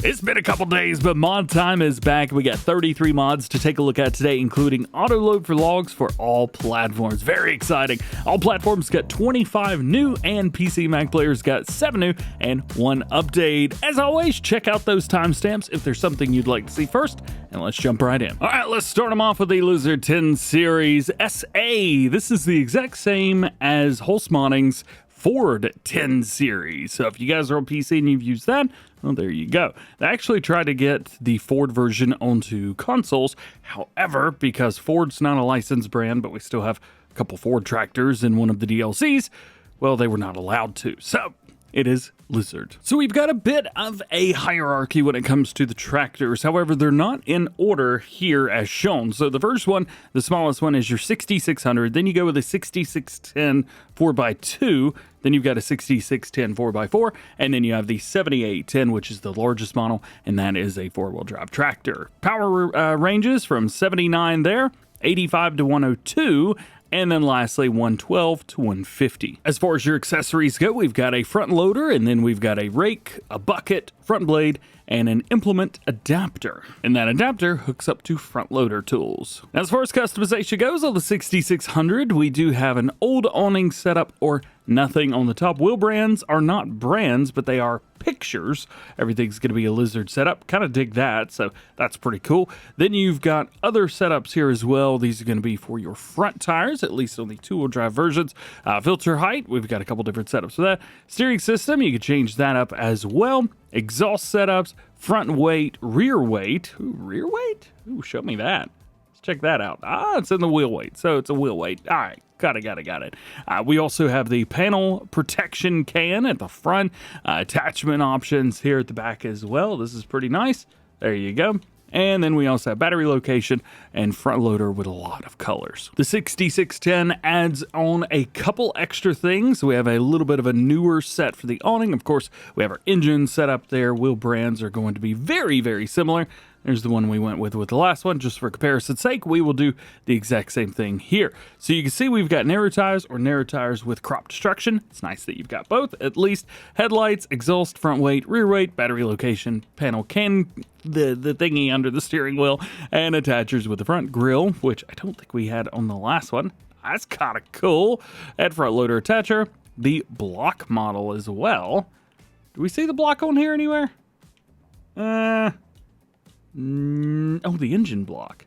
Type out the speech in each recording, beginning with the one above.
It's been a couple days, but mod time is back. We got 33 mods to take a look at today, including Autoload for logs for all platforms. Very exciting. All platforms got 25 new, and PC Mac players got 7 new and 1 update. As always, check out those timestamps if there's something you'd like to see first, and let's jump right in. All right, let's start them off with the Lizard 10 Series SA. This is the exact same as Hoermann's Ford 10 Series. So if you guys are on PC and you've used that, well, there you go. They actually tried to get the Ford version onto consoles. However, because Ford's not a licensed brand, but we still have a couple Ford tractors in one of the DLCs, well, they were not allowed to. So it is Lizard. So we've got a bit of a hierarchy when it comes to the tractors. However, they're not in order here as shown. So the first one, the smallest one, is your 6600. Then you go with a 6610 4x2. Then you've got a 6610 4x4. And then you have the 7810, which is the largest model. And that is a four-wheel drive tractor. Power ranges from 79 there, 85 to 102. And then lastly, 112 to 150. As far as your accessories go, we've got a front loader, and then we've got a rake, a bucket, front blade, and an implement adapter. And that adapter hooks up to front loader tools. As far as customization goes, on the 6600, we do have an old awning setup or nothing on the top. Wheel brands are not brands, but they are pictures. Everything's going to be a Lizard setup. Kind of dig that, so that's pretty cool. Then you've got other setups here as well. These are going to be for your front tires, at least on the two-wheel drive versions. Filter height, we've got a couple different setups for that. Steering system, you can change that up as well. Exhaust setups, front weight, rear weight. Ooh, rear weight? Ooh, show me that. Let's check that out. It's in the wheel weight, so it's a wheel weight. All right. Got it. We also have the panel protection can at the front, attachment options here at the back as well. This is pretty nice. There you go. And then we also have battery location and front loader with a lot of colors. The 6610 adds on a couple extra things. We have a little bit of a newer set for the awning. Of course, we have our engine set up there. Wheel brands are going to be very, very similar. There's the one we went with the last one. Just for comparison's sake, we will do the exact same thing here. So you can see we've got narrow tires or narrow tires with crop destruction. It's nice that you've got both, at least. Headlights, exhaust, front weight, rear weight, battery location, panel can, the thingy under the steering wheel, and attachers with the front grille, which I don't think we had on the last one. That's kind of cool. And front loader attacher, the block model as well. Do we see the block on here anywhere? Oh, the engine block.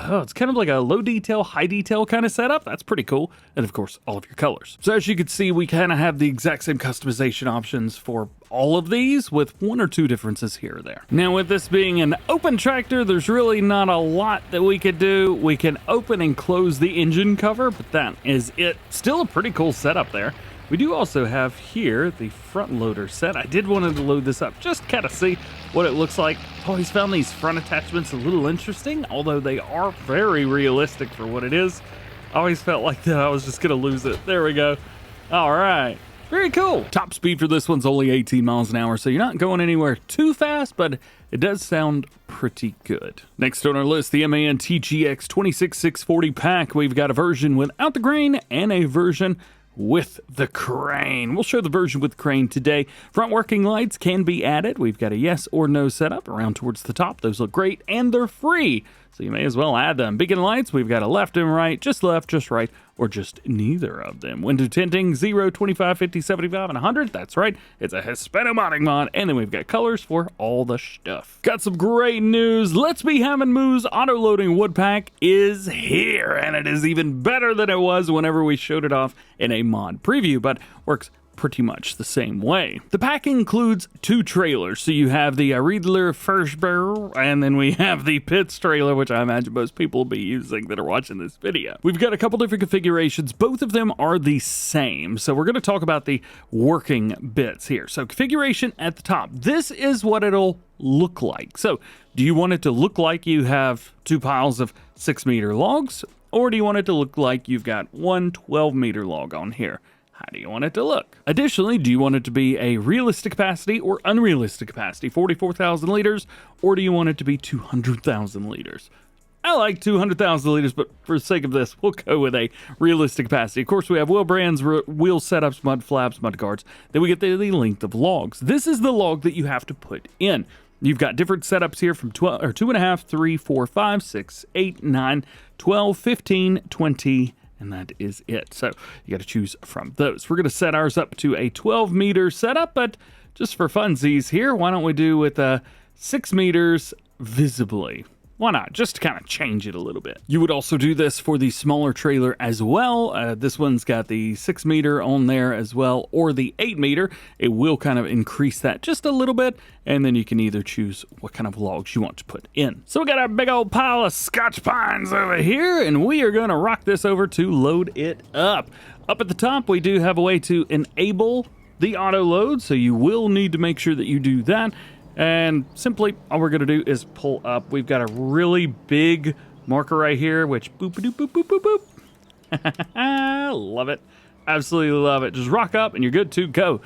Oh, it's kind of like a low detail, high detail kind of setup. That's pretty cool. And of course, all of your colors. So as you can see, we kind of have the exact same customization options for all of these with one or two differences here or there. Now with this being an open tractor, there's really not a lot that we could do. We can open and close the engine cover, but that is it. Still a pretty cool setup there. We do also have here the front loader set. I did want to load this up just kind of see what it looks like. Always found these front attachments a little interesting, although they are very realistic for what it is. I always felt like that I was just going to lose it. There we go. All right. Very cool. Top speed for this one's only 18 miles an hour, so you're not going anywhere too fast, but it does sound pretty good. Next on our list, the MAN TGX 26640 pack. We've got a version without the grain and a version with the crane. We'll show the version with crane today. Front working lights can be added. We've got a yes or no setup around towards the top. Those look great and they're free, so you may as well add them. Beacon lights, we've got a left and right, just left, just right, or just neither of them. Window tinting, 0, 25, 50, 75, and 100. That's right, it's a Hispano-modding mod. And then we've got colors for all the stuff. Got some great news. Let's Be Having Moo's auto-loading wood pack is here, and it is even better than it was whenever we showed it off in a mod preview, but works pretty much the same way. The pack includes 2 trailers. So you have the Riedler first barrel, and then we have the Pitts trailer, which I imagine most people will be using that are watching this video. We've got a couple different configurations. Both of them are the same. So we're going to talk about the working bits here. So configuration at the top. This is what it'll look like. So do you want it to look like you have 2 piles of 6-meter logs, or do you want it to look like you've got one 12-meter log on here? How do you want it to look? Additionally, do you want it to be a realistic capacity or unrealistic capacity, 44,000 liters, or do you want it to be 200,000 liters? I like 200,000 liters, but for the sake of this, we'll go with a realistic capacity. Of course, we have wheel brands, wheel setups, mud flaps, mud guards. Then we get the length of logs. This is the log that you have to put in. You've got different setups here from 12 or 2.5, 3, 4, 5, 6, 8, 9, 12, 15, 20, and that is it. So you got to choose from those. We're going to set ours up to a 12 meter setup, but just for funsies here, why don't we do with 6 meters visibly? Why not? Just to kind of change it a little bit. You would also do this for the smaller trailer as well. This one's got the 6 meter on there as well, or the 8 meter. It will kind of increase that just a little bit, and then you can either choose what kind of logs you want to put in. So we got our big old pile of Scotch pines over here, and we are going to rock this over to load it up. Up at the top, we do have a way to enable the auto load, so you will need to make sure that you do that. And simply, all we're going to do is pull up. We've got a really big marker right here, which boop-a-doop, boop, boop, boop, boop. Love it. Absolutely love it. Just rock up and you're good to go.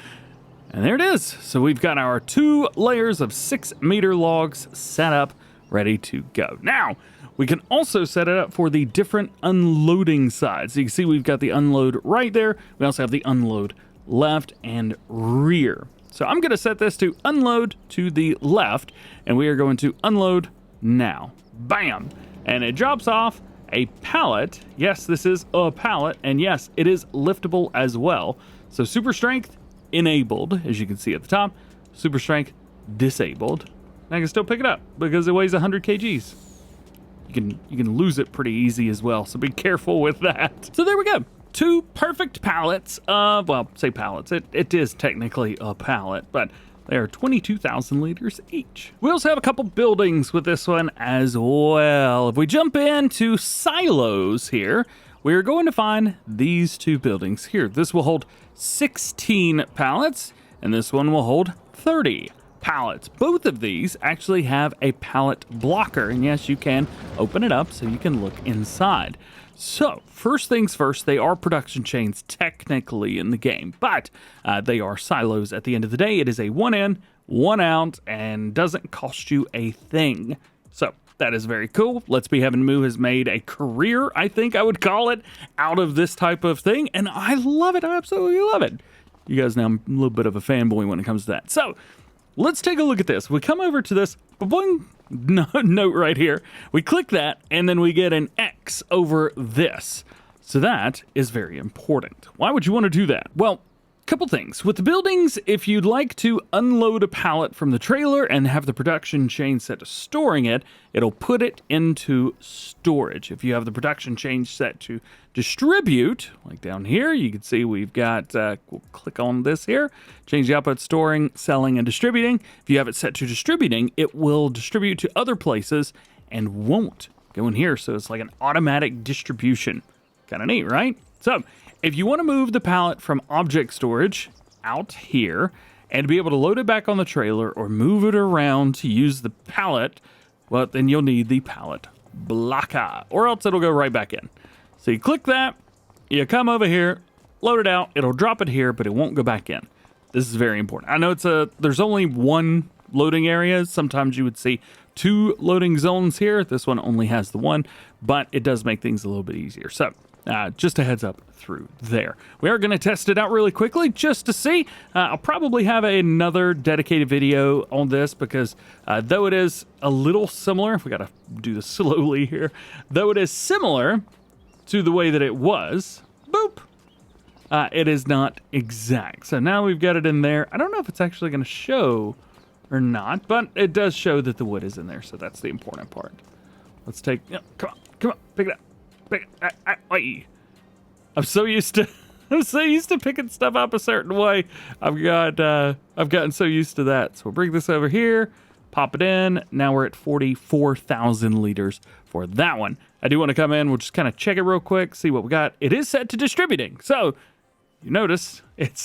And there it is. So we've got our 2 layers of 6 meter logs set up, ready to go. Now, we can also set it up for the different unloading sides. So you can see we've got the unload right there. We also have the unload left and rear. So I'm going to set this to unload to the left, and we are going to unload now. Bam! And it drops off a pallet. Yes, this is a pallet, and yes, it is liftable as well. So super strength enabled, as you can see at the top. Super strength disabled. And I can still pick it up because it weighs 100 kgs. You can lose it pretty easy as well, so be careful with that. So there we go. 2 perfect pallets of, well, say pallets. It is technically a pallet, but they are 22,000 liters each. We also have a couple buildings with this one as well. If we jump into silos here, we're going to find these 2 buildings here. This will hold 16 pallets, and this one will hold 30 pallets. Both of these actually have a pallet blocker, and yes, you can open it up so you can look inside. So, first things first, they are production chains technically in the game, but they are silos at the end of the day. It is a 1 in, 1 out, and doesn't cost you a thing. So, that is very cool. Let's Be Having Moo has made a career, I think I would call it, out of this type of thing, and I love it. I absolutely love it. You guys know I'm a little bit of a fanboy when it comes to that. So, let's take a look at this. We come over to this boing, note right here. We click that, and then we get an X over this. So that is very important. Why would you want to do that? Well, couple things. With the buildings, if you'd like to unload a pallet from the trailer and have the production chain set to storing it, it'll put it into storage. If you have the production chain set to distribute, like down here, you can see we've got, we'll click on this here, change the output, storing, selling, and distributing. If you have it set to distributing, it will distribute to other places and won't go in here. So it's like an automatic distribution. Kind of neat, right? So if you want to move the pallet from object storage out here and be able to load it back on the trailer or move it around to use the pallet, well, then you'll need the pallet blocker, or else it'll go right back in. So you click that, you come over here, load it out, it'll drop it here, but it won't go back in. This is very important. I know there's only 1 loading area. Sometimes you would see 2 loading zones here. This one only has the 1, but it does make things a little bit easier. So just a heads up through there. We are going to test it out really quickly just to see. I'll probably have another dedicated video on this because though it is a little similar, we got to do this slowly here, though it is similar to the way that it was, boop, it is not exact. So now we've got it in there. I don't know if it's actually going to show or not, but it does show that the wood is in there, so that's the important part. Let's take, come on, pick it up. I'm so used to picking stuff up a certain way. I've gotten so used to that. So we'll bring this over here, pop it in. Now we're at 44,000 liters for that one. I do want to come in. We'll just kind of check it real quick, see what we got. It is set to distributing. So you notice it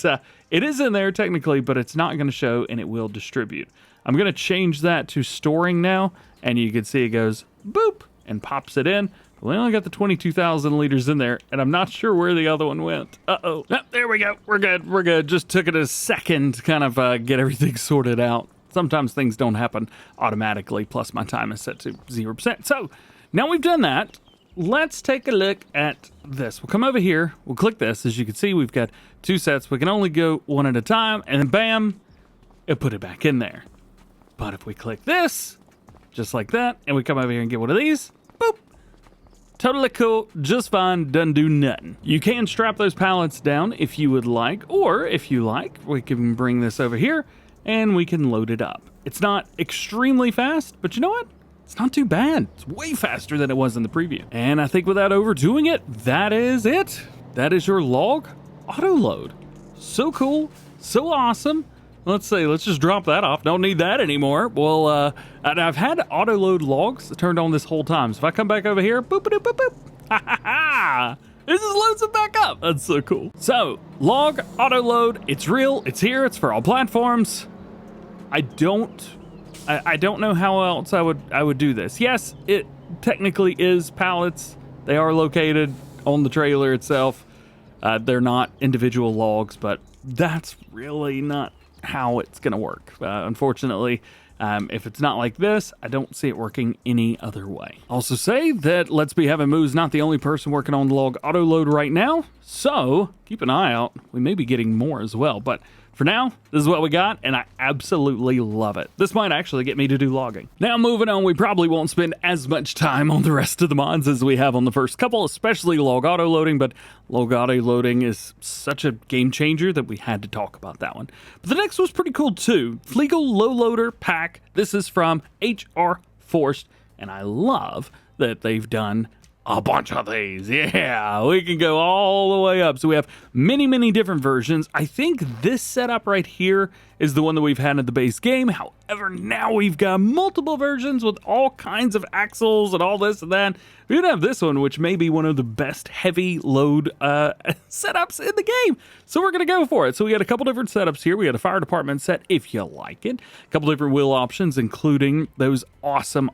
is in there technically, but it's not going to show and it will distribute. I'm going to change that to storing now, and you can see it goes boop and pops it in. We only got the 22,000 liters in there, and I'm not sure where the other one went. Uh-oh. Oh, there we go. We're good. Just took it a second to kind of get everything sorted out. Sometimes things don't happen automatically, plus my time is set to 0%. So Now we've done that, let's take a look at this. We'll come over here, we'll click this. As you can see, we've got 2 sets. We can only go one at a time, and then bam, it put it back in there. But if we click this, just like that, and we come over here and get one of these, boop, totally cool, just fine, doesn't do nothing. You can strap those pallets down if you would like, or if you like, we can bring this over here and we can load it up. It's not extremely fast, but you know what? It's not too bad. It's way faster than it was in the preview. And I think without overdoing it, that is it. That is your log Autoload. So cool, so awesome. Let's just drop that off. Don't need that anymore. Well, and I've had Autoload logs turned on this whole time. So if I come back over here, boop, boop, boop, boop, ha ha ha. This just loads it back up. That's so cool. So, log Autoload, it's real, it's here, it's for all platforms. I don't know how else I would do this. Yes, it technically is pallets. They are located on the trailer itself. They're not individual logs, but that's really not how it's gonna work. Unfortunately, if it's not like this, I don't see it working any other way. Also say that Let's Be Having Moo's not the only person working on the log Autoload right now, so keep an eye out. We may be getting more as well, but for now, this is what we got, and I absolutely love it. This might actually get me to do logging. Now, moving on, we probably won't spend as much time on the rest of the mods as we have on the first couple, especially log Autoloading, but log Autoloading is such a game changer that we had to talk about that one. But the next was pretty cool too. Fliegl Lowloader pack. This is from HR Forced, and I love that they've done a bunch of these. Yeah, we can go all the way up. So we have many different versions. I think this setup right here is the one that we've had in the base game. However, now we've got multiple versions with all kinds of axles and all this and that. We would have this one, which may be one of the best heavy load setups in the game. So we're going to go for it. So we got a couple different setups here. We got a fire department set, if you like it. A couple different wheel options, including those awesome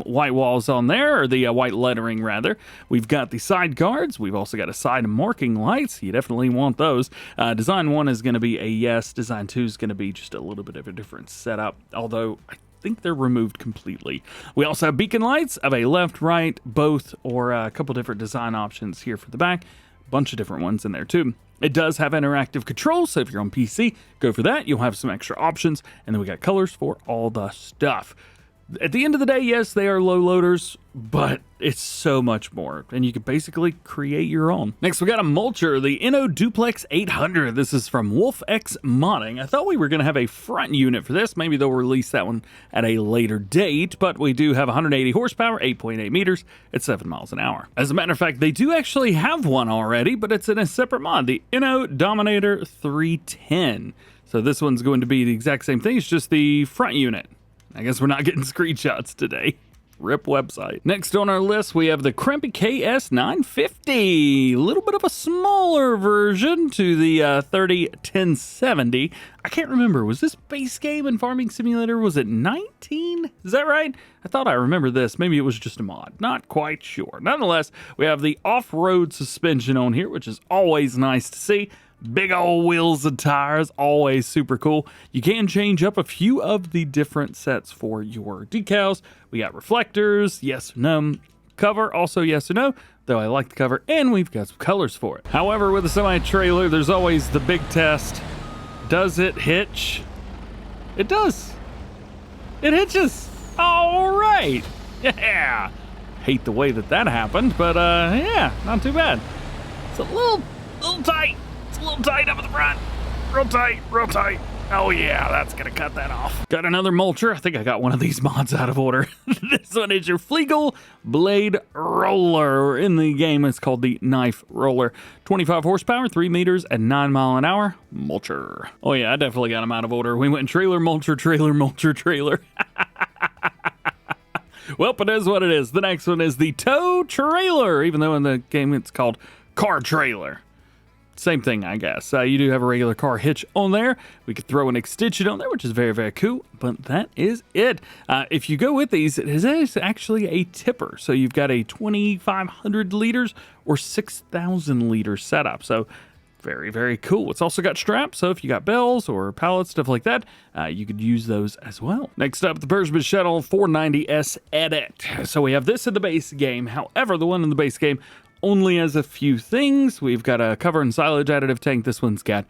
white walls on there, or the white lettering, rather. We've got the side guards. We've also got a side marking lights. You definitely want those. Design 1 is going to be a yes. Design 2 is going to be just a little bit of a different setup, although I think they're removed completely. We also have beacon lights of a left, right, both, or a couple different design options here for the back. A bunch of different ones in there too. It does have interactive controls, so if you're on PC, go for that. You'll have some extra options, and then we got colors for all the stuff. At the end of the day, yes, they are low loaders, but it's so much more, and you can basically create your own. Next, we got a mulcher, the Ino Duplex 800. This is from WolfX Modding. I thought we were going to have a front unit for this. Maybe they'll release that one at a later date, but we do have 180 horsepower, 8.8 meters at 7 miles an hour. As a matter of fact, they do actually have one already, but it's in a separate mod, the Ino Dominator 310. So this one's going to be the exact same thing. It's just the front unit. I guess we're not getting screenshots today. RIP website. Next on our list, we have the Krampe KS 950. A little bit of a smaller version to the 301070. I can't remember. Was this base game in Farming Simulator? Was it 19? Is that right? I thought I remember this. Maybe it was just a mod. Not quite sure. Nonetheless, we have the off-road suspension on here, which is always nice to see. Big old wheels and tires, always super cool. You can change up a few of the different sets for your decals. We got reflectors, yes or no. Cover, also yes or no, though I like the cover, and we've got some colors for it. However, with a semi-trailer, there's always the big test. Does it hitch? It does. It hitches. All right. Yeah. Hate the way that happened, but yeah, not too bad. It's a little tight. It's a little tight up at the front. Real tight. Oh yeah, that's gonna cut that off. Got another mulcher. I think I got one of these mods out of order. This one is your Fliegl Blade Roller. In the game, it's called the Knife Roller. 25 horsepower, 3 meters at 9 mile an hour. Mulcher. Oh yeah, I definitely got them out of order. We went trailer, mulcher, trailer. Well, it is what it is. The next one is the tow trailer, even though in the game it's called car trailer. Same thing, I guess. You do have a regular car hitch on there. We could throw an extension on there, which is very cool, but that is it. If you go with these, it is actually a tipper. So you've got a 2,500 liters or 6,000 liter setup. So Very, very cool. It's also got straps, so if you got bells or pallets, stuff like that, you could use those as well. Next up, the Bergmann Shuttle 490S Edit. So we have this in the base game. However, the one in the base game only has a few things. We've got a cover and silage additive tank. This one's got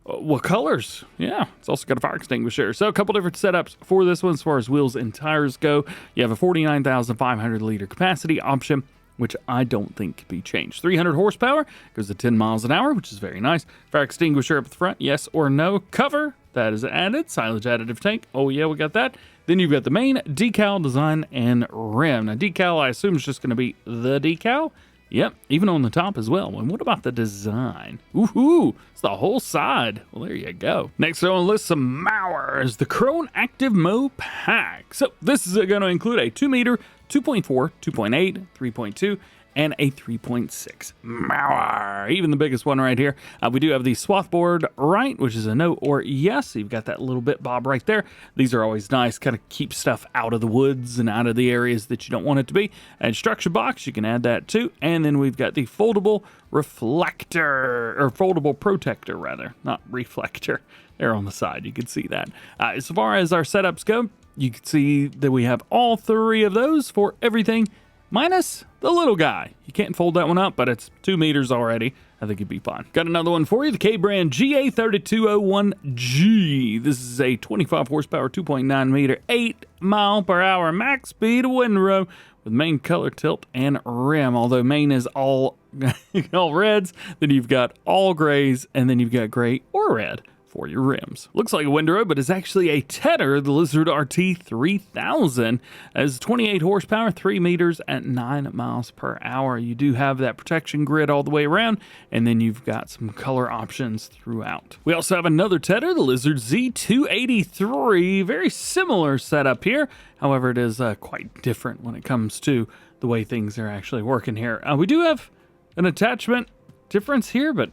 what colors? Yeah, it's also got a fire extinguisher. So a couple different setups for this one as far as wheels and tires go. You have a 49,500 liter capacity option, which I don't think can be changed. 300 horsepower, goes to 10 miles an hour, which is very nice. Fire extinguisher up the front, yes or no. Cover, that is added. Silage additive tank, oh yeah, we got that. Then you've got the main decal, design, and rim. Now decal, I assume, is just gonna be the decal. Yep, even on the top as well. And what about the design? Woohoo! It's the whole side. Well, there you go. Next on the list, some Mowers, the Krone ActiveMow pack. So this is going to include a 2 meter, 2.4, 2.8, 3.2, and a 3.6 mower. Even the biggest one right here. We do have the swath board right, which is a no or yes. So you've got that little bit bob right there. These are always nice, kind of keep stuff out of the woods and out of the areas that you don't want it to be. Instruction box, you can add that too. And then we've got the foldable reflector, or foldable protector rather, not reflector. There on the side, you can see that. As far as our setups go, you can see that we have all three of those for everything minus the little guy. You can't fold that one up, but it's 2 meters already. I think it'd be fine. Got another one for you, the K-brand GA3201G. This is a 25 horsepower, 2.9 meter, 8 mile per hour max speed windrow with main color tilt and rim. Although main is all reds, then you've got all grays, and then you've got gray or red for your rims. Looks like a windrow, but it's actually a Tedder, the Lizard RT 3000. As 28 horsepower, 3 meters at 9 miles per hour. You do have that protection grid all the way around, and then you've got some color options throughout. We also have another Tedder, the Lizard Z283. Very similar setup here. However, it is quite different when it comes to the way things are actually working here. We do have an attachment difference here, but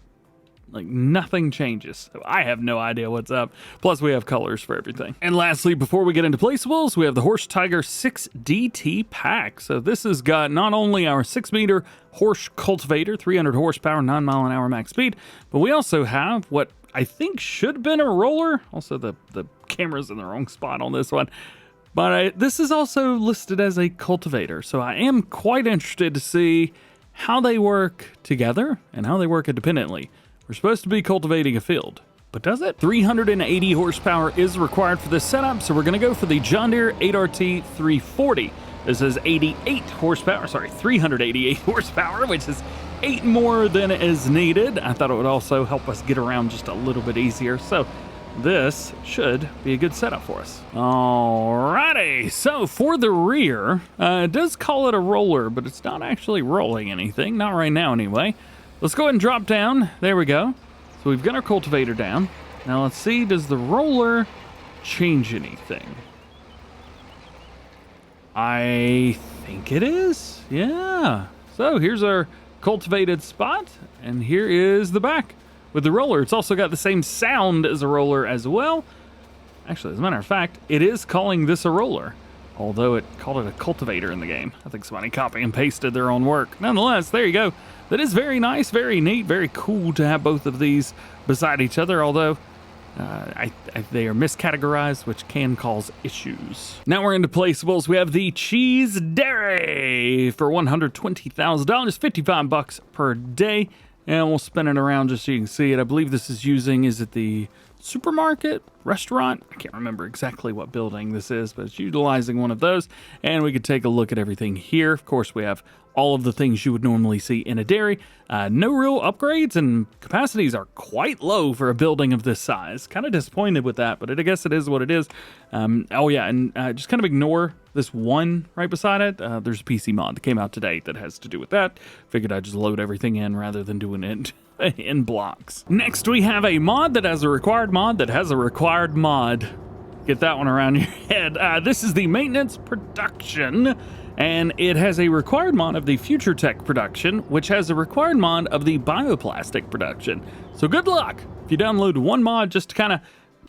like nothing changes. So I have no idea what's up. Plus we have colors for everything. And lastly, before we get into placeables, we have the Horsch Tiger 6DT pack. So this has got not only our 6 meter Horsch cultivator, 300 horsepower, 9 mile an hour max speed, but we also have what I think should have been a roller. Also the camera's in the wrong spot on this one. But this is also listed as a cultivator. So I am quite interested to see how they work together and how they work independently. We're supposed to be cultivating a field, but does it? 380 horsepower is required for this setup, so we're gonna go for the John Deere 8RT 340. This is 88 horsepower, sorry, 388 horsepower, which is 8 more than is needed. I thought it would also help us get around just a little bit easier, so this should be a good setup for us. Alrighty, so for the rear, it does call it a roller, but it's not actually rolling anything, not right now anyway. Let's go ahead and drop down. There we go. So we've got our cultivator down. Now let's see, does the roller change anything? I think it is. Yeah. So here's our cultivated spot, and here is the back with the roller. It's also got the same sound as a roller as well. Actually, as a matter of fact, it is calling this a roller, although it called it a cultivator in the game. I think somebody copy and pasted their own work. Nonetheless, there you go. That is very nice, very neat, very cool to have both of these beside each other, although they are miscategorized, which can cause issues. Now we're into placeables. We have the Cheese Dairy for $120,000, 55 bucks per day. And we'll spin it around just so you can see it. I believe this is using, is it the supermarket, restaurant? I can't remember exactly what building this is, but it's utilizing one of those. And we could take a look at everything here. Of course, we have all of the things you would normally see in a dairy. No real upgrades, and capacities are quite low for a building of this size. Kind of disappointed with that, but I guess it is what it is. Oh yeah, and just kind of ignore this one right beside it. There's a PC mod that came out today that has to do with that. Figured I'd just load everything in rather than doing it in blocks. Next, we have a mod that has a required mod that has a required mod. Get that one around your head. This is the Maintenance Production, and it has a required mod of the Future Tech Production, which has a required mod of the Bioplastic Production. So good luck. If you download one mod just to kind of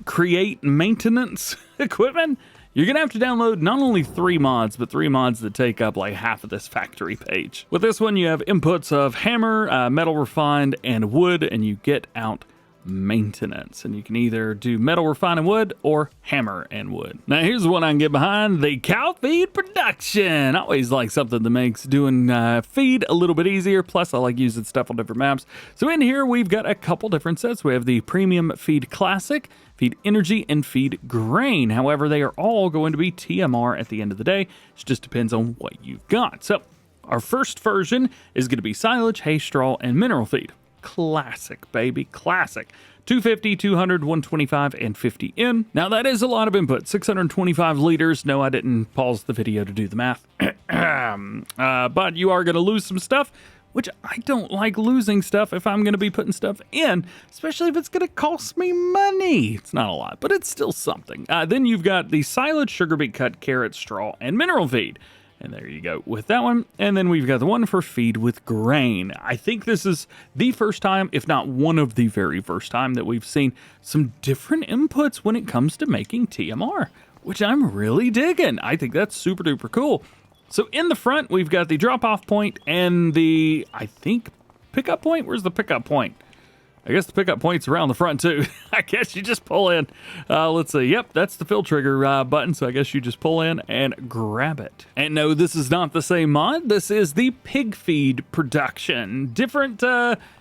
create maintenance equipment, you're gonna have to download not only 3 mods, but 3 mods that take up like half of this factory page. With this one, you have inputs of hammer, metal refined, and wood, and you get out maintenance, and you can either do metal refine and wood or hammer and wood. Now here's one I can get behind, the cow feed production. I always like something that makes doing feed a little bit easier, plus I like using stuff on different maps. So in here we've got a couple different sets. We have the premium feed classic, feed energy, and feed grain. However, they are all going to be TMR at the end of the day. It just depends on what you've got. So our first version is going to be silage, hay, straw, and mineral feed. Classic, baby, classic. 250, 200, 125, and 50 in. Now that is a lot of input, 625 liters. No, I didn't pause the video to do the math. But you are going to lose some stuff, which I don't like losing stuff if I'm going to be putting stuff in, especially if it's going to cost me money. It's not a lot, but it's still something. Then you've got the silage, sugar beet cut, carrot, straw, and mineral feed. And there you go with that one. And then we've got the one for feed with grain. I think this is the first time, if not one of the very first time, that we've seen some different inputs when it comes to making TMR, which I'm really digging. I think that's super duper cool. So in the front, we've got the drop-off point and the, I think, pickup point. Where's the pickup point? I guess the pickup point's around the front too. I guess you just pull in. Let's see. Yep, that's the fill trigger button. So I guess you just pull in and grab it. And no, this is not the same mod. This is the pig feed production. Different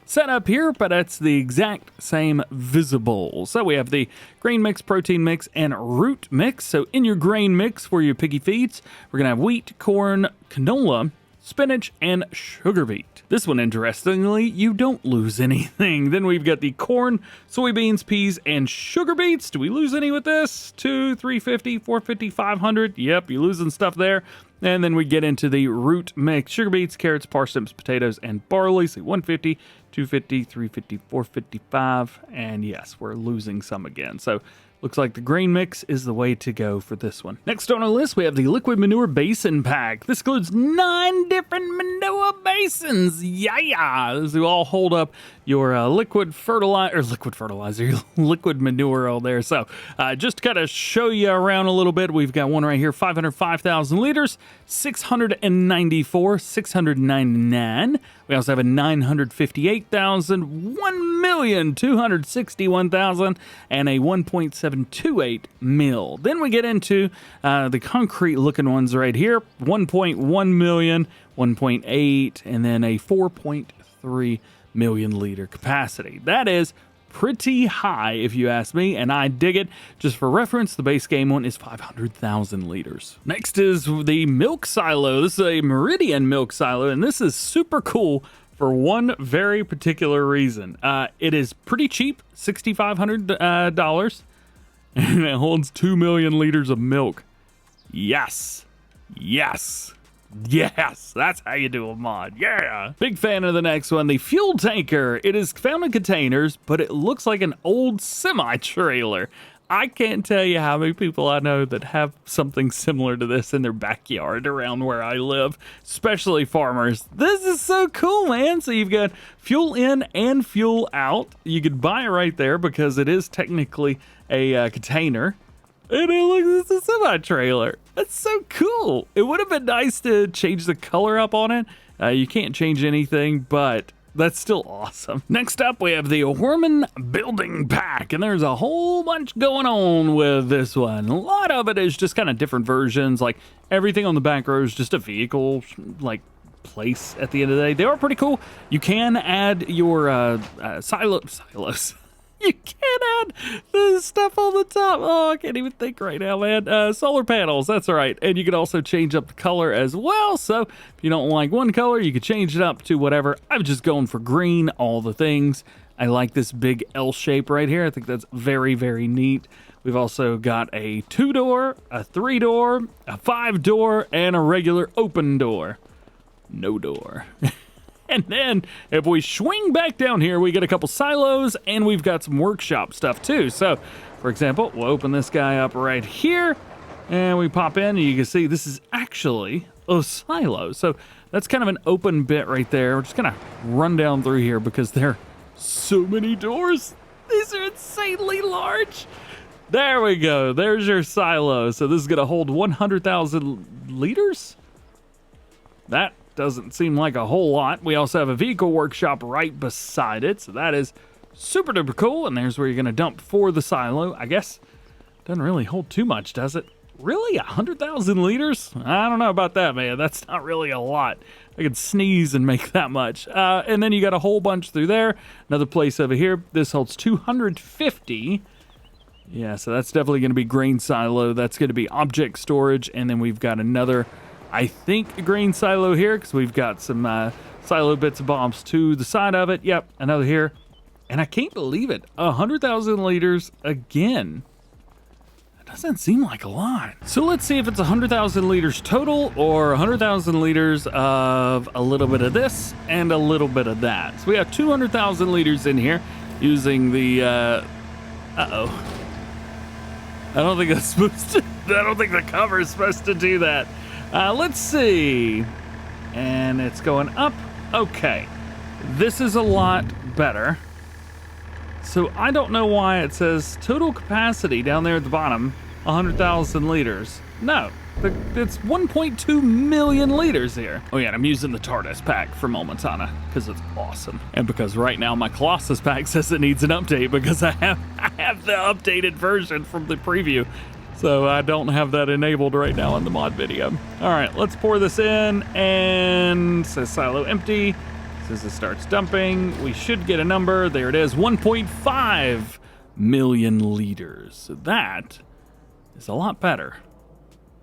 setup here, but it's the exact same visible. So we have the grain mix, protein mix, and root mix. So in your grain mix for your piggy feeds, we're gonna have wheat, corn, canola, spinach, and sugar beet. This one, interestingly, you don't lose anything. Then we've got the corn, soybeans, peas, and sugar beets. Do we lose any with this? 200, 350, 450, 500. Yep, you're losing stuff there. And then we get into the root mix, sugar beets, carrots, parsnips, potatoes, and barley. So 150, 250, 350, 455. And yes, we're losing some again. So looks like the grain mix is the way to go for this one. Next on our list, we have the liquid manure basin pack. This includes 9 different manure basins. Yeah, this will all hold up your liquid manure all there. So just to kind of show you around a little bit, we've got one right here, 505,000 liters, 694, 699. We also have a 958,000, 1,261,000, and a 1.728 mil. Then we get into the concrete looking ones right here, 1.1 million, 1.8, and then a 4.3 million liter capacity. That is pretty high if you ask me, and I dig it. Just for reference, the base game one is 500,000 liters. Next is the milk silo. This is a Meridian milk silo, and this is super cool for one very particular reason. It is pretty cheap, $6,500, and it holds 2 million liters of milk. Yes, yes, yes, that's how you do a mod. Yeah. Big fan of the next one, the fuel tanker. It is found in containers, but it looks like an old semi-trailer. I can't tell you how many people I know that have something similar to this in their backyard around where I live, especially farmers. This is so cool, man. So you've got fuel in and fuel out. You could buy it right there because it is technically a container. And it looks, it's a semi-trailer. That's so cool. It would have been nice to change the color up on it. You can't change anything, but that's still awesome. Next up, we have the Hoermann building pack, and there's a whole bunch going on with this one. A lot of it is just kind of different versions, like everything on the back row is just a vehicle, like place at the end of the day. They are pretty cool. You can add your silos. You can't add the stuff on the top. Oh, I can't even think right now, man. Solar panels, that's right. And you can also change up the color as well. So if you don't like one color, you can change it up to whatever. I'm just going for green, all the things. I like this big L shape right here. I think that's very, very neat. We've also got a 2-door, a 3-door, a 5-door, and a regular open door. No door. And then if we swing back down here, we get a couple silos and we've got some workshop stuff too. So for example, we'll open this guy up right here and we pop in and you can see this is actually a silo. So that's kind of an open bit right there. We're just gonna run down through here because there are so many doors. These are insanely large. There we go. There's your silo. So this is going to hold 100,000 liters? That doesn't seem like a whole lot. We also have a vehicle workshop right beside it. So that is super duper cool. And there's where you're going to dump for the silo. I guess doesn't really hold too much, does it? Really? 100,000 liters? I don't know about that, man. That's not really a lot. I could sneeze and make that much. And then you got a whole bunch through there. Another place over here. This holds 250. Yeah, so that's definitely going to be grain silo. That's going to be object storage. And then we've got another, I think, grain silo here because we've got some silo bits and bobs to the side of it. Yep, another here. And I can't believe it. 100,000 liters again. Doesn't seem like a lot. So let's see if it's 100,000 liters total or 100,000 liters of a little bit of this and a little bit of that. So we have 200,000 liters in here using the, uh-oh. I don't think that's supposed to, I don't think the cover is supposed to do that. Let's see. And it's going up. Okay. This is a lot better. So I don't know why it says total capacity down there at the bottom, 100,000 liters. No, it's 1.2 million liters here. Oh yeah, and I'm using the TARDIS pack from Montana because it's awesome. And because right now my Colossus pack says it needs an update because I have the updated version from the preview. So I don't have that enabled right now in the mod video. All right, let's pour this in and it says silo empty. As it starts dumping, we should get a number. There it is, 1.5 million liters. So that is a lot better.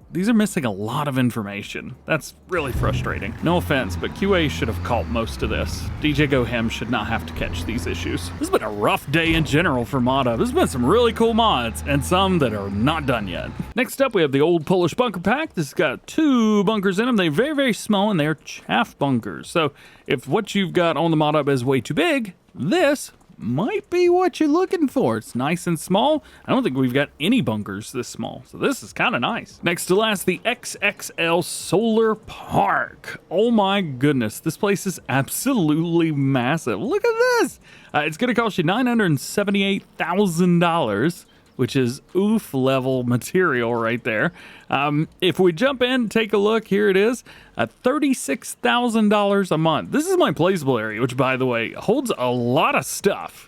These are missing a lot of information. That's really frustrating. No offense, but QA should have caught most of this. DjGoHam should not have to catch these issues. This has been a rough day in general for mod up. There's been some really cool mods and some that are not done yet. Next up, we have the old Polish bunker pack. This has got 2 bunkers in them. They're very, very small and they're chaff bunkers. So if what you've got on the mod up is way too big, this might be what you're looking for. It's nice and small. I don't think we've got any bunkers this small, so this is kind of nice. Next to last, the XXL Solar Park. Oh my goodness, this place is absolutely massive. Look at this. It's going to cost you $978,000, which is oof level material right there. If we jump in, take a look, here it is, $36,000 a month. This is my placeable area, which by the way, holds a lot of stuff.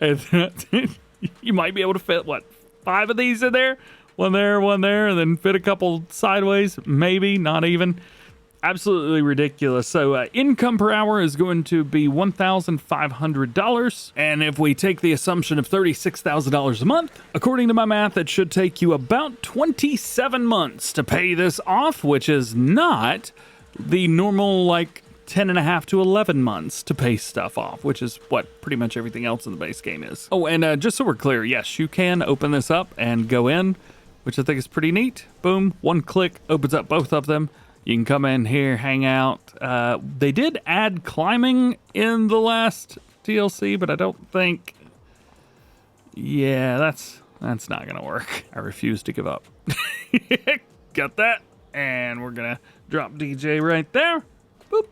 And you might be able to fit, what, 5 of these in there? One there, and then fit a couple sideways, maybe, not even. Absolutely ridiculous. So income per hour is going to be $1,500. And if we take the assumption of $36,000 a month, according to my math, it should take you about 27 months to pay this off, which is not the normal, like, 10 and a half to 11 months to pay stuff off, which is what pretty much everything else in the base game is. Oh, and just so we're clear, yes, you can open this up and go in, which I think is pretty neat. Boom, one click opens up both of them. You can come in here, hang out. They did add climbing in the last DLC, but I don't think... Yeah, that's not going to work. I refuse to give up. Got that. And we're going to drop DJ right there. Boop.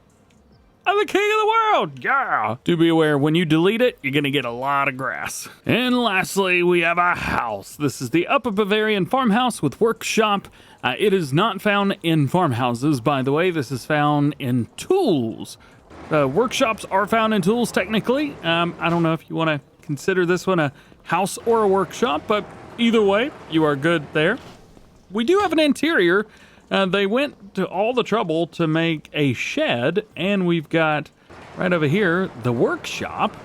I'm the king of the world. Yeah. Do be aware, when you delete it, you're going to get a lot of grass. And lastly, we have a house. This is the Upperbavarian farmhouse with workshop. It is not found in farmhouses, by the way. This is found in tools. Workshops are found in tools, technically. I don't know if you want to consider this one a house or a workshop, but either way, you are good there. We do have an interior. They went to all the trouble to make a shed, and we've got right over here the workshop,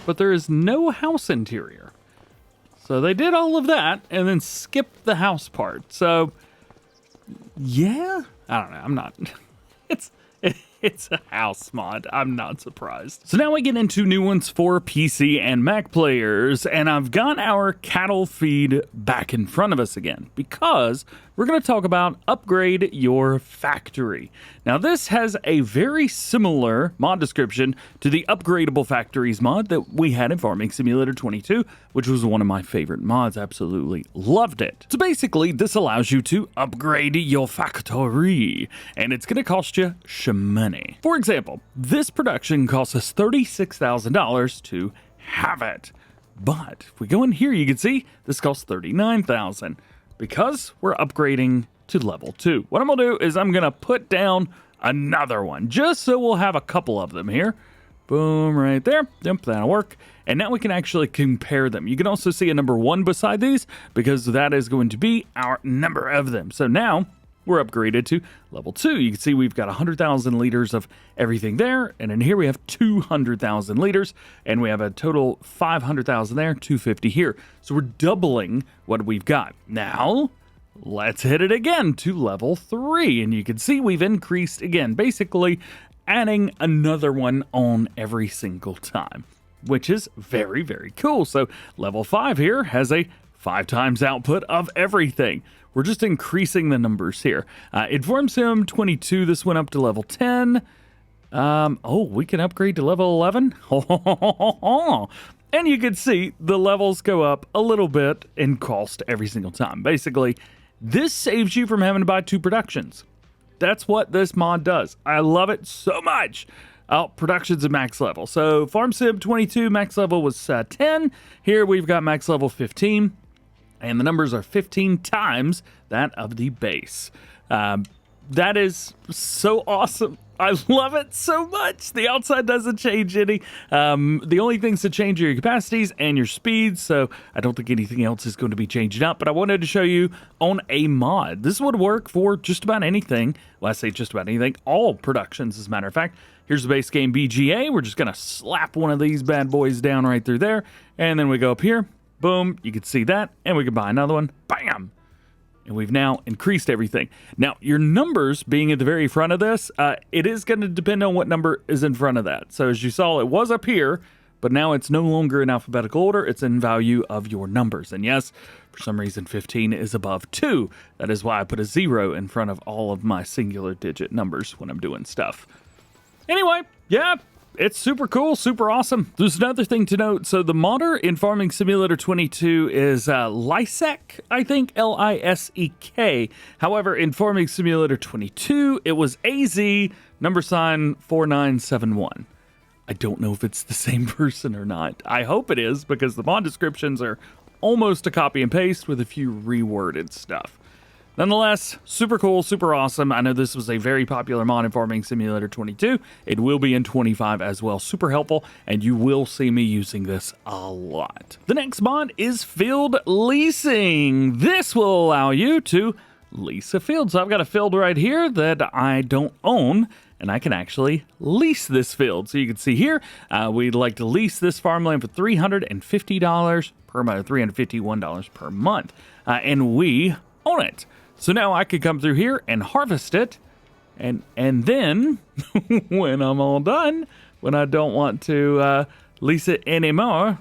but there is no house interior. So they did all of that and then skipped the house part. So, yeah, I don't know. I'm not. It's a house mod. I'm not surprised. So now we get into new ones for PC and Mac players, and I've got our cattle feed back in front of us again because we're going to talk about Upgrade Your Factory. Now this has a very similar mod description to the Upgradeable Factories mod that we had in Farming Simulator 22, which was one of my favorite mods. Absolutely loved it. So basically this allows you to upgrade your factory, and it's going to cost you some money. For example, this production costs us $36,000 to have it. But if we go in here, you can see this costs $39,000 because we're upgrading to level 2. What I'm gonna do is I'm gonna put down another one just so we'll have a couple of them here. Boom, right there. Yep, that'll work. And now we can actually compare them. You can also see a number 1 beside these because that is going to be our number of them. So now we're upgraded to level 2. You can see we've got 100,000 liters of everything there. And in here we have 200,000 liters. And we have a total 500,000 there, 250 here. So we're doubling what we've got. Now, let's hit it again to level 3. And you can see we've increased again, basically adding another one on every single time, which is very, very cool. So level 5 here has a 5 times output of everything. We're just increasing the numbers here. Inform Sim 22, this went up to level 10. Oh, we can upgrade to level 11. And you can see the levels go up a little bit in cost every single time. Basically, this saves you from having to buy 2 productions. That's what this mod does. I love it so much. Oh, production's at max level. So Farm Sim 22, max level was 10. Here we've got max level 15. And the numbers are 15 times that of the base. That is so awesome. I love it so much. The outside doesn't change any. The only things that change are your capacities and your speeds, so I don't think anything else is going to be changing up, but I wanted to show you on a mod. This would work for just about anything. Well, I say just about anything. All productions, as a matter of fact. Here's the base game BGA. We're just going to slap one of these bad boys down right through there, and then we go up here. Boom, you can see that, and we can buy another one. Bam! And we've now increased everything. Now, your numbers being at the very front of this, it is going to depend on what number is in front of that. So as you saw, it was up here, but now it's no longer in alphabetical order. It's in value of your numbers. And yes, for some reason, 15 is above 2. That is why I put a 0 in front of all of my singular digit numbers when I'm doing stuff. Anyway, yeah. It's super cool, super awesome. There's another thing to note. So the modder in Farming Simulator 22 is Lisek, I think, L-I-S-E-K. However, in Farming Simulator 22, it was AZ #4971. I don't know if it's the same person or not. I hope it is, because the mod descriptions are almost a copy and paste with a few reworded stuff. Nonetheless, super cool, super awesome. I know this was a very popular mod in Farming Simulator 22. It will be in 25 as well. Super helpful, and you will see me using this a lot. The next mod is Field Leasing. This will allow you to lease a field. So I've got a field right here that I don't own, and I can actually lease this field. So you can see here, we'd like to lease this farmland for $350 per month, $351 per month, and we own it. So now I could come through here and harvest it, and then when I'm all done, when I don't want to lease it anymore,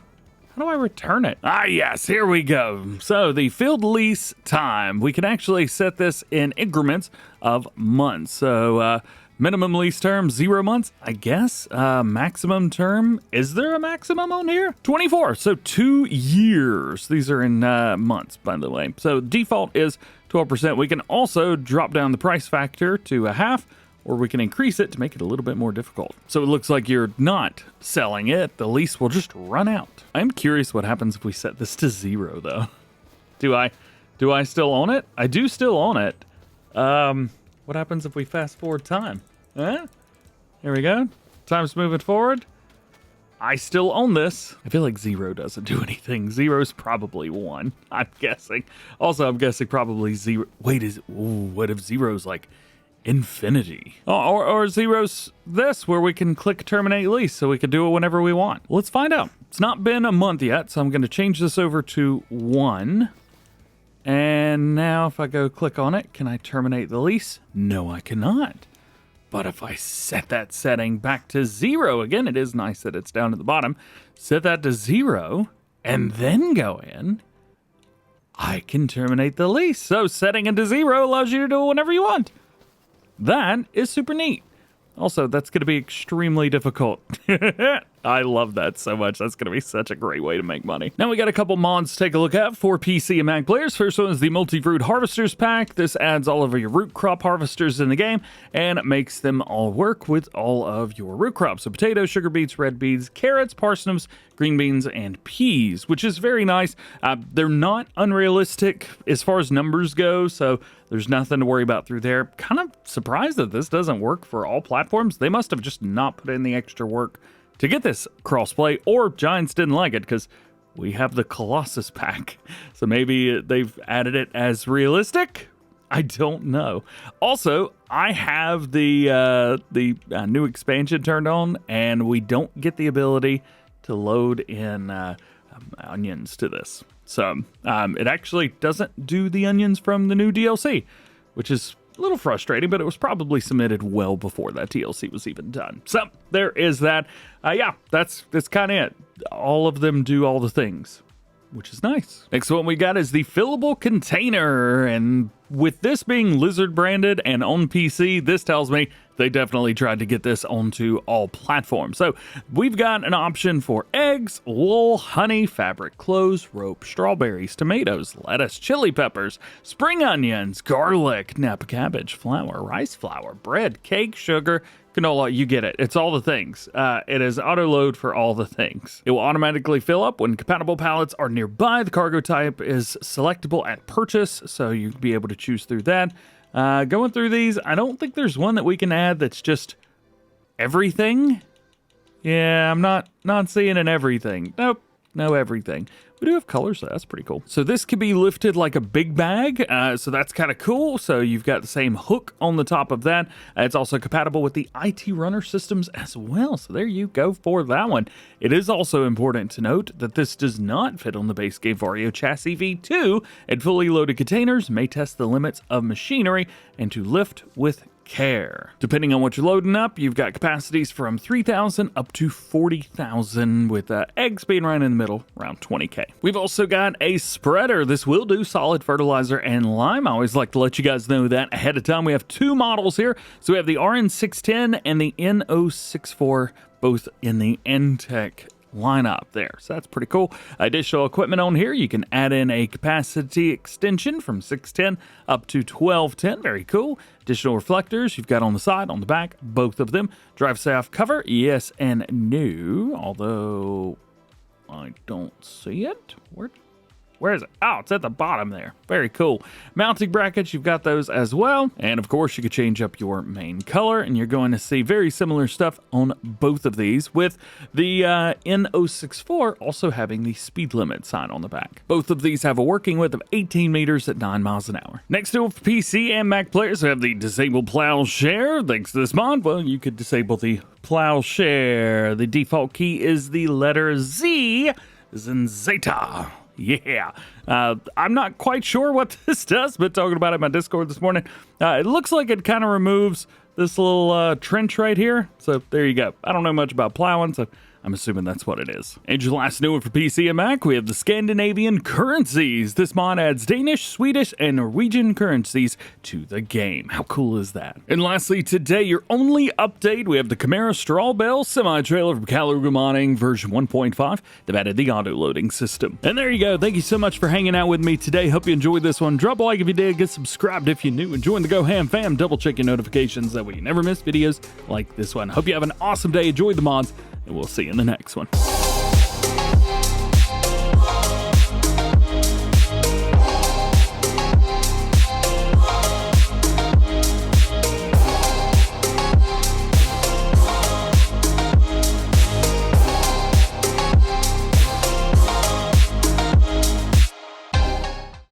how do I return it? Ah, yes, here we go. So the field lease time, we can actually set this in increments of months. So minimum lease term, 0 months, I guess. Maximum term, is there a maximum on here? 24, so 2 years. These are in months, by the way. So default is 12%. We can also drop down the price factor to 1/2, or we can increase it to make it a little bit more difficult. So it looks like you're not selling it. The lease will just run out. I'm curious what happens if we set this to 0, though. Do I still own it? I do still own it. What happens if we fast forward time? Here we go. Time's moving forward. I still own this. I feel like 0 doesn't do anything. 0's probably 1, I'm guessing. Also, I'm guessing probably 0. Wait, what if 0's like infinity? Oh, or 0's this, where we can click terminate lease, so we can do it whenever we want. Let's find out. It's not been a month yet, so I'm going to change this over to 1. And now if I go click on it, can I terminate the lease? No, I cannot. But if I set that setting back to 0, again, it is nice that it's down at the bottom, set that to 0, and then go in, I can terminate the lease. So setting it to 0 allows you to do it whenever you want. That is super neat. Also, that's going to be extremely difficult. I love that so much. That's going to be such a great way to make money. Now we got a couple mods to take a look at for PC and Mac players. First one is the Multi-Fruit Harvesters Pack. This adds all of your root crop harvesters in the game and makes them all work with all of your root crops. So potatoes, sugar beets, red beans, carrots, parsnips, green beans, and peas, which is very nice. They're not unrealistic as far as numbers go, so there's nothing to worry about through there. Kind of surprised that this doesn't work for all platforms. They must have just not put in the extra work to get this crossplay, or Giants didn't like it because we have the Colossus pack. So maybe they've added it as realistic. I don't know. Also, I have the new expansion turned on, and we don't get the ability to load in onions to this. So it actually doesn't do the onions from the new DLC, which is a little frustrating, but it was probably submitted well before that DLC was even done. So there is that. Yeah, that's kind of it. All of them do all the things, which is nice. Next one we got is the Fillable Container, and with this being Lizard branded and on PC, this tells me they definitely tried to get this onto all platforms. So we've got an option for eggs, wool, honey, fabric, clothes, rope, strawberries, tomatoes, lettuce, chili peppers, spring onions, garlic, Napa cabbage, flour, rice flour, bread, cake, sugar, canola. You get it. It's all the things. It is Autoload for all the things. It will automatically fill up when compatible pallets are nearby. The cargo type is selectable at purchase, so you'll be able to choose through that. Going through these, I don't think there's one that we can add that's just everything. Yeah, I'm not seeing an everything. Nope, no everything. We do have colors, so that's pretty cool. So this could be lifted like a big bag, so that's kind of cool. So you've got the same hook on the top of that. It's also compatible with the IT runner systems as well. So there you go for that one. It is also important to note that this does not fit on the base game Vario Chassis V2, and fully loaded containers may test the limits of machinery and to lift with care. Depending on what you're loading up, you've got capacities from 3,000 up to 40,000, with eggs being right in the middle, around 20K. We've also got a spreader. This will do solid fertilizer and lime. I always like to let you guys know that ahead of time. We have two models here. So we have the RN610 and the NO64, both in the Antek lineup there. So that's pretty cool. Additional equipment on here, you can add in a capacity extension from 610 up to 1210. Very cool. Additional reflectors you've got on the side, on the back, both of them. Drive shaft cover, yes and no, although I don't see it. Where is it? Oh, it's at the bottom there. Very cool. Mounting brackets, you've got those as well. And of course, you could change up your main color, and you're going to see very similar stuff on both of these, with the N064 also having the speed limit sign on the back. Both of these have a working width of 18 meters at 9 miles an hour. Next to PC and Mac players, we have the Disable Plow Share. Thanks to this mod, well, you could disable the Plow Share. The default key is the letter Z, as in Zeta. Yeah, I'm not quite sure what this does, but talking about it in my Discord this morning, it looks like it kind of removes this little trench right here. So there you go. I don't know much about plowing, so I'm assuming that's what it is. And your last new one for PC and Mac, we have the Scandinavian Currencies. This mod adds Danish, Swedish, and Norwegian currencies to the game. How cool is that? And lastly, today, your only update, we have the Camara straw bale semi-trailer from Kaluga Modding version 1.5. They've added the auto-loading system. And there you go. Thank you so much for hanging out with me today. Hope you enjoyed this one. Drop a like if you did. Get subscribed if you're new. And join the DjGoHam fam. Double check your notifications. That way you never miss videos like this one. Hope you have an awesome day. Enjoy the mods, and we'll see you in the next one.